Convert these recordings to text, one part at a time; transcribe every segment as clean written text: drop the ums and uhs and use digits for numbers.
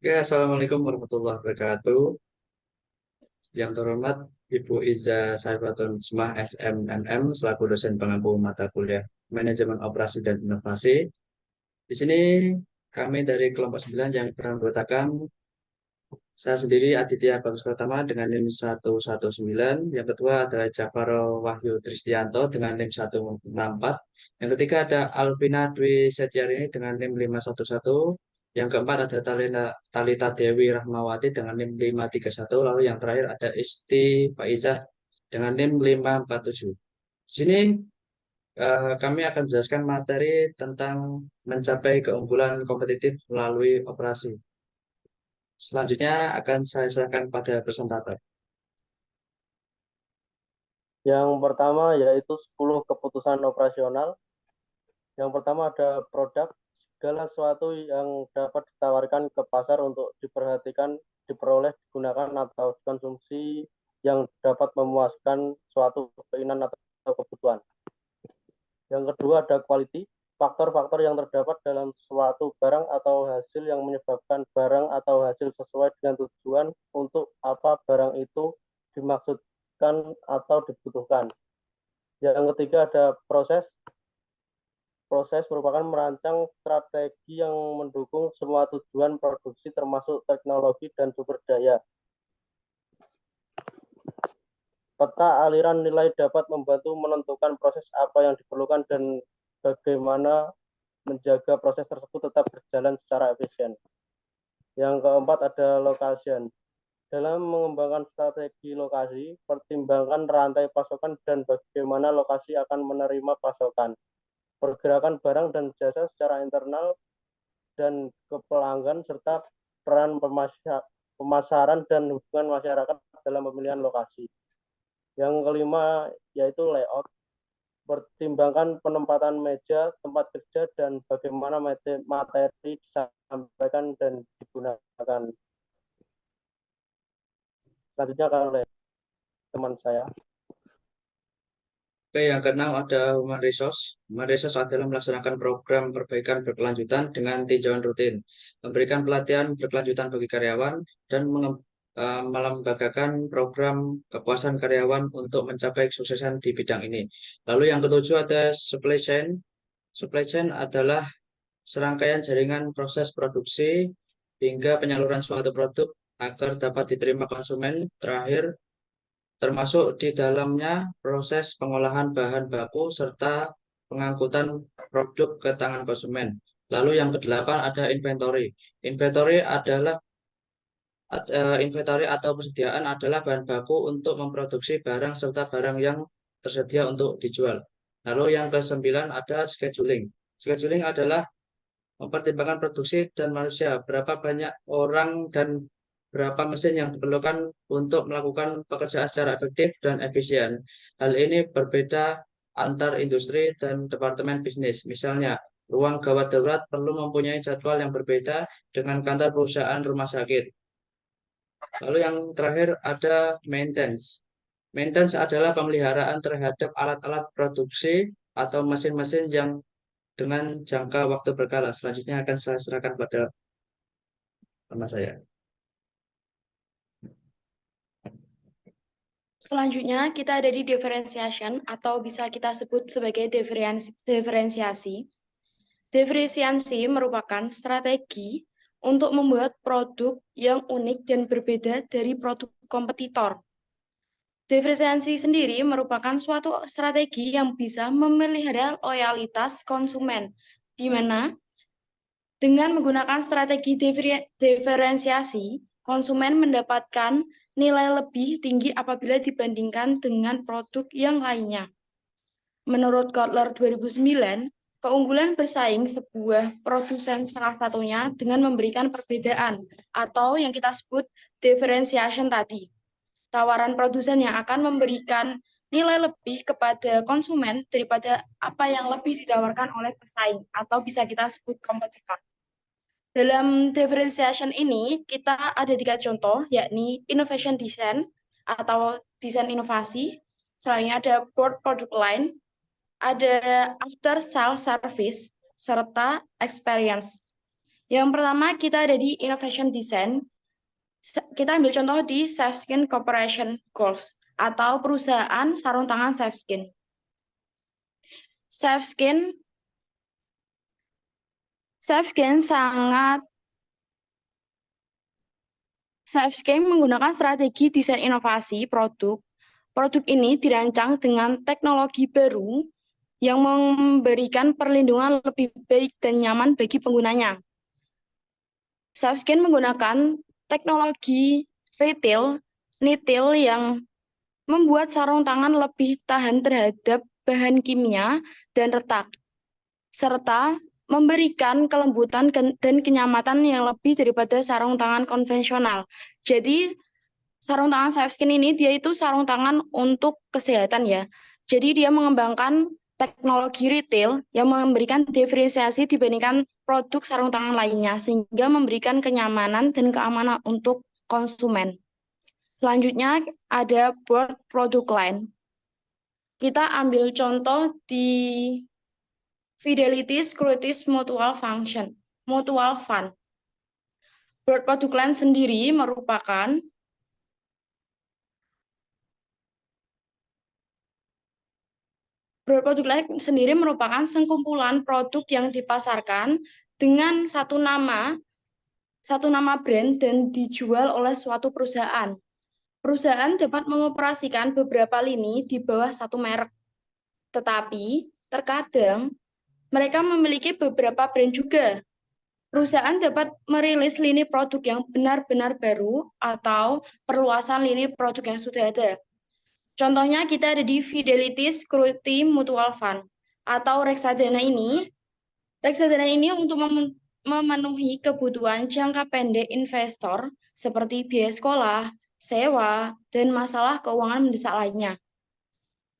Oke, Assalamualaikum warahmatullahi wabarakatuh. Yang terhormat Ibu Iza Saifatun Ismah SMMM selaku dosen pengampu mata kuliah Manajemen Operasi dan Inovasi. Di sini kami dari kelompok 9 yang beranggotakan saya sendiri Aditya Bagus Pratama dengan NIM 119, yang kedua adalah Jafaro Wahyu Tristianto dengan NIM 164, yang ketiga ada Alvina Dwi Setiarini dengan NIM 511, yang keempat ada Talita Dewi Rahmawati dengan NIM 531, lalu yang terakhir ada Isti Faizah dengan NIM 547. Di sini kami akan menjelaskan materi tentang mencapai keunggulan kompetitif melalui operasi. Selanjutnya akan saya serahkan pada presentator. Yang pertama yaitu 10 keputusan operasional. Yang pertama ada produk, segala sesuatu yang dapat ditawarkan ke pasar untuk diperhatikan, diperoleh, digunakan atau dikonsumsi yang dapat memuaskan suatu keinginan atau kebutuhan. Yang kedua ada quality, faktor-faktor yang terdapat dalam suatu barang atau hasil yang menyebabkan barang atau hasil sesuai dengan tujuan untuk apa barang itu dimaksudkan atau dibutuhkan. Yang ketiga ada proses. Proses merupakan merancang strategi yang mendukung semua tujuan produksi termasuk teknologi dan sumber daya. Peta aliran nilai dapat membantu menentukan proses apa yang diperlukan dan bagaimana menjaga proses tersebut tetap berjalan secara efisien. Yang keempat ada location. Dalam mengembangkan strategi lokasi, pertimbangkan rantai pasokan dan bagaimana lokasi akan menerima pasokan, pergerakan barang dan jasa secara internal dan ke pelanggan, serta peran pemasaran dan hubungan masyarakat dalam pemilihan lokasi. Yang kelima yaitu layout. Pertimbangkan penempatan meja, tempat kerja, dan bagaimana materi disampaikan dan digunakan. Selanjutnya akan oleh teman saya. Oke, yang keenam ada Human Resource. Human Resource adalah melaksanakan program perbaikan berkelanjutan dengan tinjauan rutin, memberikan pelatihan berkelanjutan bagi karyawan, dan melembagakan program kepuasan karyawan untuk mencapai kesuksesan di bidang ini. Lalu yang ketujuh ada supply chain. Supply chain adalah serangkaian jaringan proses produksi hingga penyaluran suatu produk agar dapat diterima konsumen terakhir, termasuk di dalamnya proses pengolahan bahan baku serta pengangkutan produk ke tangan konsumen. Lalu yang kedelapan ada inventory. Inventory adalah inventory atau persediaan adalah bahan baku untuk memproduksi barang serta barang yang tersedia untuk dijual. Lalu yang kesembilan ada scheduling. Scheduling adalah mempertimbangkan produksi dan manusia, berapa banyak orang dan berapa mesin yang diperlukan untuk melakukan pekerjaan secara efektif dan efisien. Hal ini berbeda antar industri dan departemen bisnis. Misalnya, ruang gawat darurat perlu mempunyai jadwal yang berbeda dengan kantor perusahaan rumah sakit. Lalu yang terakhir ada maintenance. Maintenance adalah pemeliharaan terhadap alat-alat produksi atau mesin-mesin yang dengan jangka waktu berkala. Selanjutnya akan saya serahkan pada teman saya. Selanjutnya, kita ada di differentiation atau bisa kita sebut sebagai diferensiasi. Diferensiasi merupakan strategi untuk membuat produk yang unik dan berbeda dari produk kompetitor. Diferensiasi sendiri merupakan suatu strategi yang bisa memelihara loyalitas konsumen, di mana dengan menggunakan strategi diferensiasi, konsumen mendapatkan nilai lebih tinggi apabila dibandingkan dengan produk yang lainnya. Menurut Kotler 2009, keunggulan bersaing sebuah produsen salah satunya dengan memberikan perbedaan atau yang kita sebut differentiation tadi. Tawaran produsen yang akan memberikan nilai lebih kepada konsumen daripada apa yang lebih ditawarkan oleh pesaing atau bisa kita sebut kompetitor. Dalam differentiation ini, kita ada 3 contoh, yakni innovation design atau desain inovasi, selanjutnya ada board product line, ada after sales service, serta experience. Yang pertama, kita ada di Innovation Design. Kita ambil contoh di Safeskin Corporation Goals atau perusahaan sarung tangan Safeskin. Safeskin menggunakan strategi desain inovasi produk. Produk ini dirancang dengan teknologi baru yang memberikan perlindungan lebih baik dan nyaman bagi penggunanya. Safeskin menggunakan teknologi retail yang membuat sarung tangan lebih tahan terhadap bahan kimia dan retak, serta memberikan kelembutan dan kenyamanan yang lebih daripada sarung tangan konvensional. Jadi, sarung tangan Safeskin ini dia itu sarung tangan untuk kesehatan ya. Jadi dia mengembangkan teknologi retail yang memberikan diferensiasi dibandingkan produk sarung tangan lainnya sehingga memberikan kenyamanan dan keamanan untuk konsumen. Selanjutnya ada Board Product Line. Kita ambil contoh di Fidelity Securities Mutual Fund. Board Product Line sendiri merupakan sekumpulan produk yang dipasarkan dengan satu nama brand dan dijual oleh suatu perusahaan. Perusahaan dapat mengoperasikan beberapa lini di bawah satu merek. Tetapi, terkadang mereka memiliki beberapa brand juga. Perusahaan dapat merilis lini produk yang benar-benar baru atau perluasan lini produk yang sudah ada. Contohnya kita ada di Fidelity Security Mutual Fund atau reksadana ini. Reksadana ini untuk memenuhi kebutuhan jangka pendek investor seperti biaya sekolah, sewa, dan masalah keuangan mendesak lainnya.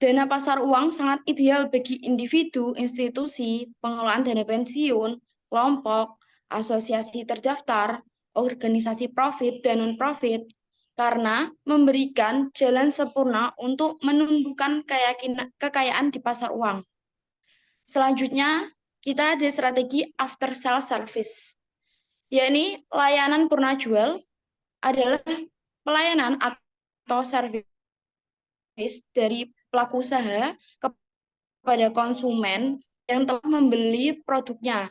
Dana pasar uang sangat ideal bagi individu, institusi, pengelolaan dana pensiun, kelompok, asosiasi terdaftar, organisasi profit dan non-profit, karena memberikan jalan sempurna untuk menumbuhkan kekayaan di pasar uang. Selanjutnya, kita ada strategi after sale service, yakni layanan purna jual adalah pelayanan atau servis dari pelaku usaha kepada konsumen yang telah membeli produknya.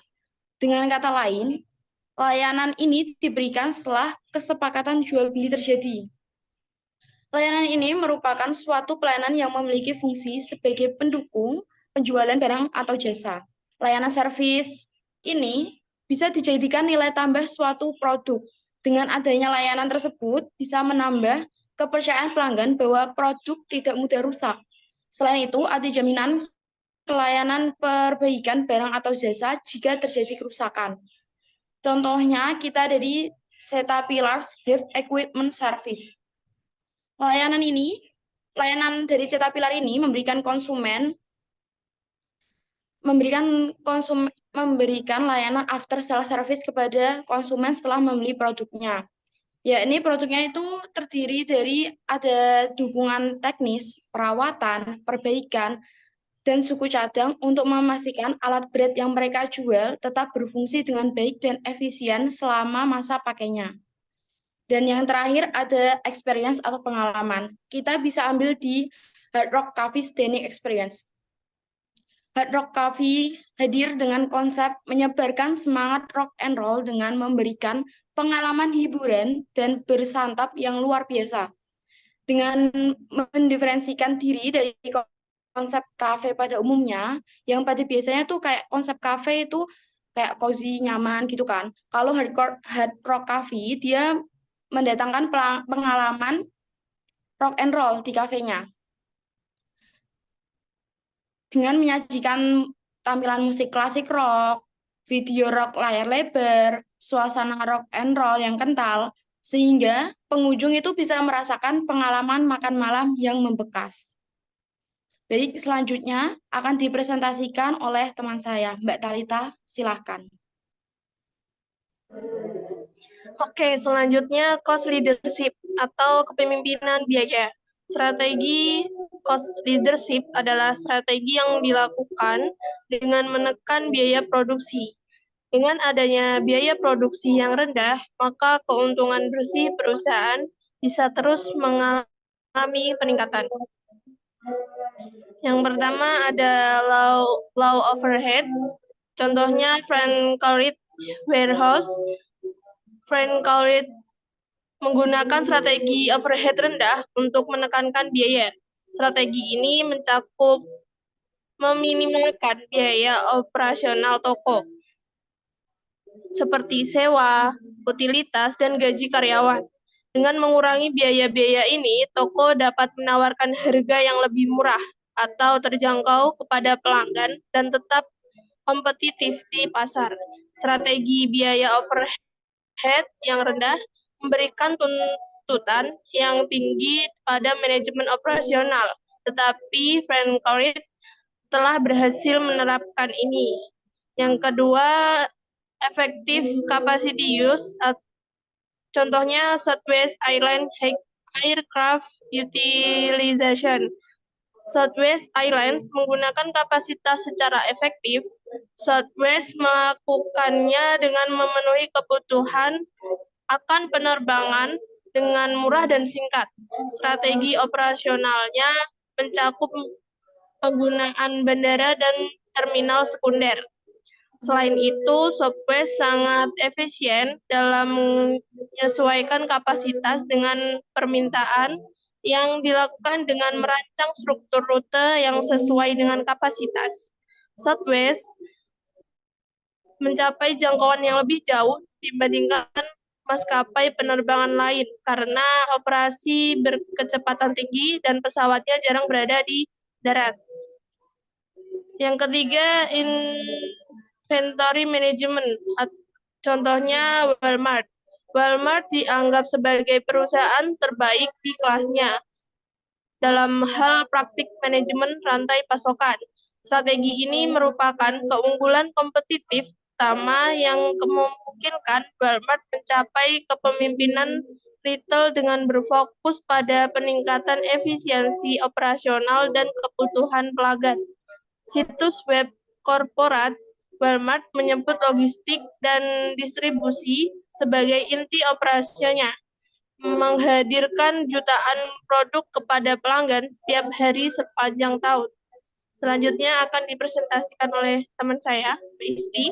Dengan kata lain, layanan ini diberikan setelah kesepakatan jual beli terjadi. Layanan ini merupakan suatu pelayanan yang memiliki fungsi sebagai pendukung penjualan barang atau jasa. Layanan servis ini bisa dijadikan nilai tambah suatu produk. Dengan adanya layanan tersebut bisa menambah kepercayaan pelanggan bahwa produk tidak mudah rusak. Selain itu, ada jaminan pelayanan perbaikan barang atau jasa jika terjadi kerusakan. Contohnya, kita ada di Caterpillar's Heavy Equipment Service. Layanan dari Caterpillar ini memberikan layanan after sale service kepada konsumen setelah membeli produknya. Ya, ini produknya itu terdiri dari ada dukungan teknis, perawatan, perbaikan, dan suku cadang untuk memastikan alat berat yang mereka jual tetap berfungsi dengan baik dan efisien selama masa pakainya. Dan yang terakhir ada experience atau pengalaman. Kita bisa ambil di Hard Rock Cafe Dining Experience. Hard Rock Cafe hadir dengan konsep menyebarkan semangat rock and roll dengan memberikan pengalaman hiburan dan bersantap yang luar biasa. Dengan mendiferensikan diri dari konsep kafe pada umumnya, yang pada biasanya tuh kayak konsep kafe itu kayak cozy, nyaman gitu kan. Kalau Hard Rock Cafe, dia mendatangkan pengalaman rock and roll di kafenya. Dengan menyajikan tampilan musik klasik rock, video rock layar lebar, suasana rock and roll yang kental, sehingga pengunjung itu bisa merasakan pengalaman makan malam yang membekas. Baik, selanjutnya akan dipresentasikan oleh teman saya, Mbak Talita, silahkan. Oke, selanjutnya cost leadership atau kepemimpinan biaya. Strategi cost leadership adalah strategi yang dilakukan dengan menekan biaya produksi. Dengan adanya biaya produksi yang rendah, maka keuntungan bersih perusahaan bisa terus mengalami peningkatan. Yang pertama ada low overhead. Contohnya Frank Warehouse. Frank menggunakan strategi overhead rendah untuk menekankan biaya. Strategi ini mencakup meminimalkan biaya operasional toko, seperti sewa, utilitas, dan gaji karyawan. Dengan mengurangi biaya-biaya ini, toko dapat menawarkan harga yang lebih murah atau terjangkau kepada pelanggan dan tetap kompetitif di pasar. Strategi biaya overhead yang rendah memberikan tuntutan yang tinggi pada manajemen operasional, tetapi Frank telah berhasil menerapkan ini. Yang kedua, effective capacity use, contohnya Southwest Airlines Aircraft Utilization. Southwest Airlines menggunakan kapasitas secara efektif. Southwest melakukannya dengan memenuhi kebutuhan akan penerbangan dengan murah dan singkat. Strategi operasionalnya mencakup penggunaan bandara dan terminal sekunder. Selain itu, Southwest sangat efisien dalam menyesuaikan kapasitas dengan permintaan yang dilakukan dengan merancang struktur rute yang sesuai dengan kapasitas. Southwest mencapai jangkauan yang lebih jauh dibandingkan maskapai penerbangan lain karena operasi berkecepatan tinggi dan pesawatnya jarang berada di darat. Yang ketiga, inventory management. Contohnya Walmart. Walmart dianggap sebagai perusahaan terbaik di kelasnya dalam hal praktik manajemen rantai pasokan. Strategi ini merupakan keunggulan kompetitif utama yang memungkinkan Walmart mencapai kepemimpinan retail dengan berfokus pada peningkatan efisiensi operasional dan kebutuhan pelanggan. Situs web korporat Walmart menyebut logistik dan distribusi sebagai inti operasinya, menghadirkan jutaan produk kepada pelanggan setiap hari sepanjang tahun. Selanjutnya akan dipresentasikan oleh teman saya, Isti.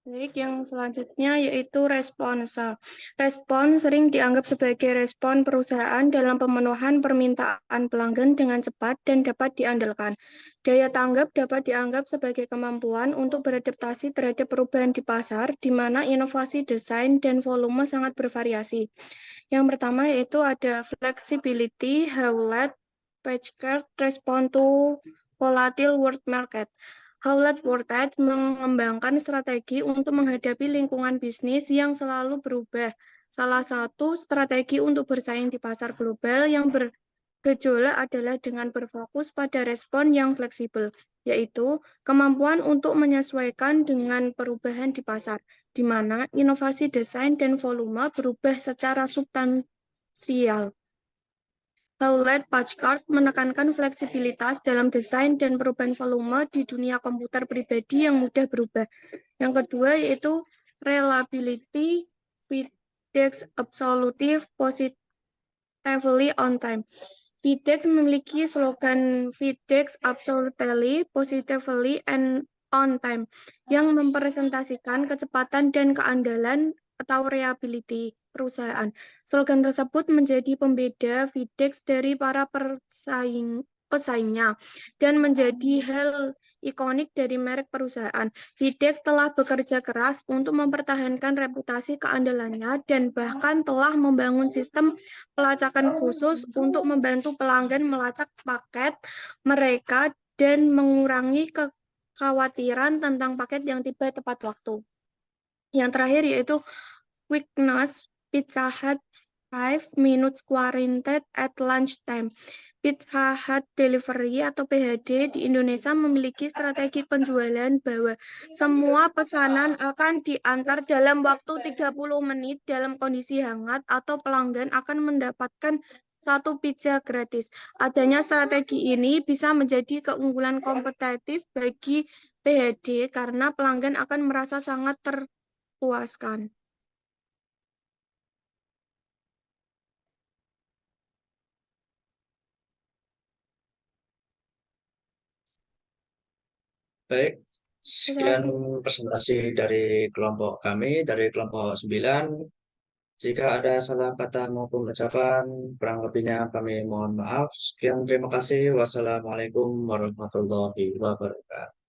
Baik, yang selanjutnya yaitu responsa. Respon sering dianggap sebagai respon perusahaan dalam pemenuhan permintaan pelanggan dengan cepat dan dapat diandalkan. Daya tanggap dapat dianggap sebagai kemampuan untuk beradaptasi terhadap perubahan di pasar, di mana inovasi desain dan volume sangat bervariasi. Yang pertama yaitu ada flexibility, Hewlett-Packard respond to volatile world market. Hewlett-Packard mengembangkan strategi untuk menghadapi lingkungan bisnis yang selalu berubah. Salah satu strategi untuk bersaing di pasar global yang bergejolak adalah dengan berfokus pada respon yang fleksibel, yaitu kemampuan untuk menyesuaikan dengan perubahan di pasar, di mana inovasi desain dan volume berubah secara substansial. Hewlett-Packard menekankan fleksibilitas dalam desain dan perubahan volume di dunia komputer pribadi yang mudah berubah. Yang kedua yaitu reliability, FedEx absolute, positively on time. FedEx memiliki slogan FedEx absolutely, positively, and on time yang mempresentasikan kecepatan dan keandalan atau reliability perusahaan. Slogan tersebut menjadi pembeda FedEx dari para pesaingnya dan menjadi hal ikonik dari merek perusahaan. FedEx telah bekerja keras untuk mempertahankan reputasi keandalannya dan bahkan telah membangun sistem pelacakan khusus untuk membantu pelanggan melacak paket mereka dan mengurangi kekhawatiran tentang paket yang tiba tepat waktu. Yang terakhir yaitu quickness, Pizza Hut 5 minutes quarantined at lunchtime. Pizza Hut Delivery atau PHD di Indonesia memiliki strategi penjualan bahwa semua pesanan akan diantar dalam waktu 30 menit dalam kondisi hangat atau pelanggan akan mendapatkan 1 pizza gratis. Adanya strategi ini bisa menjadi keunggulan kompetitif bagi PHD karena pelanggan akan merasa sangat terpuaskan. Baik, sekian presentasi dari kelompok kami, dari kelompok 9. Jika ada salah kata maupun ucapan, kurang lebihnya kami mohon maaf. Sekian, terima kasih. Wassalamualaikum warahmatullahi wabarakatuh.